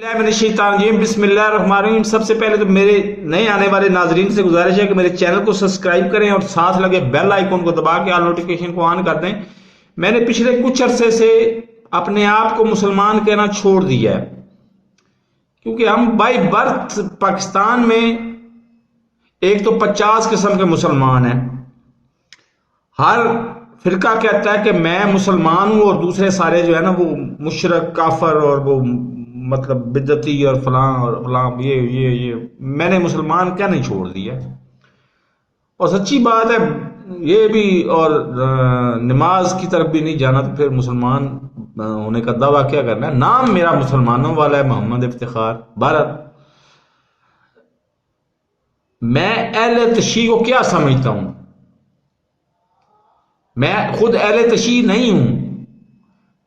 بسم اللہ الرحمن الرحیم۔ سب سے پہلے تو میرے نئے آنے والے ناظرین سے گزارش ہے کہ میرے چینل کو سبسکرائب کریں اور ساتھ لگے بیل آئیکن کو دبا کے آل نوٹیفیکیشن کو آن کر دیں۔ میں نے پچھلے کچھ عرصے سے اپنے آپ کو مسلمان کہنا چھوڑ دیا ہے، کیونکہ ہم بائی برتھ پاکستان میں ایک تو 50 قسم کے مسلمان ہیں۔ ہر فرقہ کہتا ہے کہ میں مسلمان ہوں اور دوسرے سارے جو ہے نا وہ مشرک کافر اور وہ مطلب بدعتی اور فلاں یہ میں نے مسلمان کیا نہیں چھوڑ دیا۔ اور سچی بات ہے یہ بھی، اور نماز کی طرف بھی نہیں جانا تو پھر مسلمان ہونے کا دعویٰ کیا کرنا ہے۔ نام میرا مسلمانوں والا ہے، محمد افتخار۔ بھارت میں اہل تشیع کو کیا سمجھتا ہوں، میں خود اہل تشیع نہیں ہوں،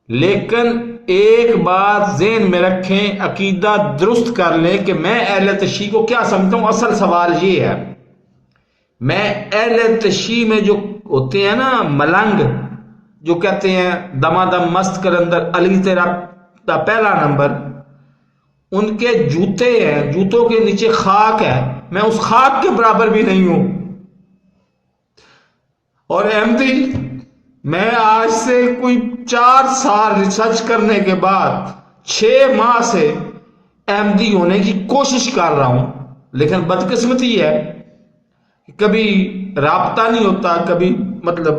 لیکن ایک بات ذہن میں رکھیں، عقیدہ درست کر لیں کہ میں اہل تشیع کو کیا سمجھتا ہوں۔ اصل سوال یہ ہے، میں اہل تشیع میں جو ہوتے ہیں نا ملنگ، جو کہتے ہیں دمادم مست کلندر علی تیرا پہلا نمبر، ان کے جوتے ہیں، جوتوں کے نیچے خاک ہے، میں اس خاک کے برابر بھی نہیں ہوں۔ اور احمدی میں آج سے کوئی 4 سال ریسرچ کرنے کے بعد 6 ماہ سے احمدی ہونے کی کوشش کر رہا ہوں، لیکن بدقسمتی ہے کہ کبھی رابطہ نہیں ہوتا، کبھی مطلب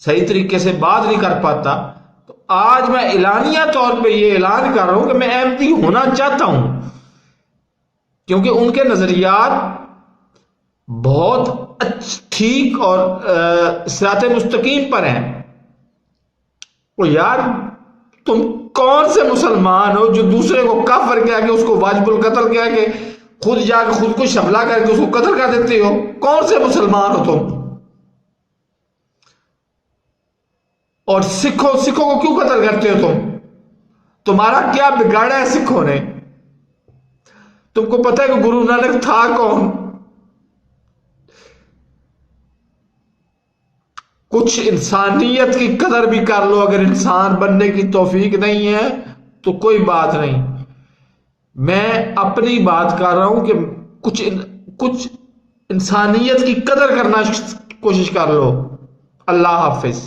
صحیح طریقے سے بات نہیں کر پاتا۔ تو آج میں اعلانیہ طور پہ یہ اعلان کر رہا ہوں کہ میں احمدی ہونا چاہتا ہوں، کیونکہ ان کے نظریات بہت ٹھیک اور صراط مستقیم پر ہیں۔ وہ یار تم کون سے مسلمان ہو جو دوسرے کو کافر کہہ کے، اس کو واجب القتل کہہ کے، خود جا کے خود کو شملہ کر کے اس کو قتل کر دیتے ہو؟ کون سے مسلمان ہو تم؟ اور سکھوں کو کیوں قتل کرتے ہو تم؟ تمہارا کیا بگاڑا ہے سکھوں نے؟ تم کو پتہ ہے کہ گرو نانک تھا کون؟ کچھ انسانیت کی قدر بھی کر لو۔ اگر انسان بننے کی توفیق نہیں ہے تو کوئی بات نہیں، میں اپنی بات کر رہا ہوں کہ کچھ انسانیت کی قدر کرنا کوشش کر لو۔ اللہ حافظ۔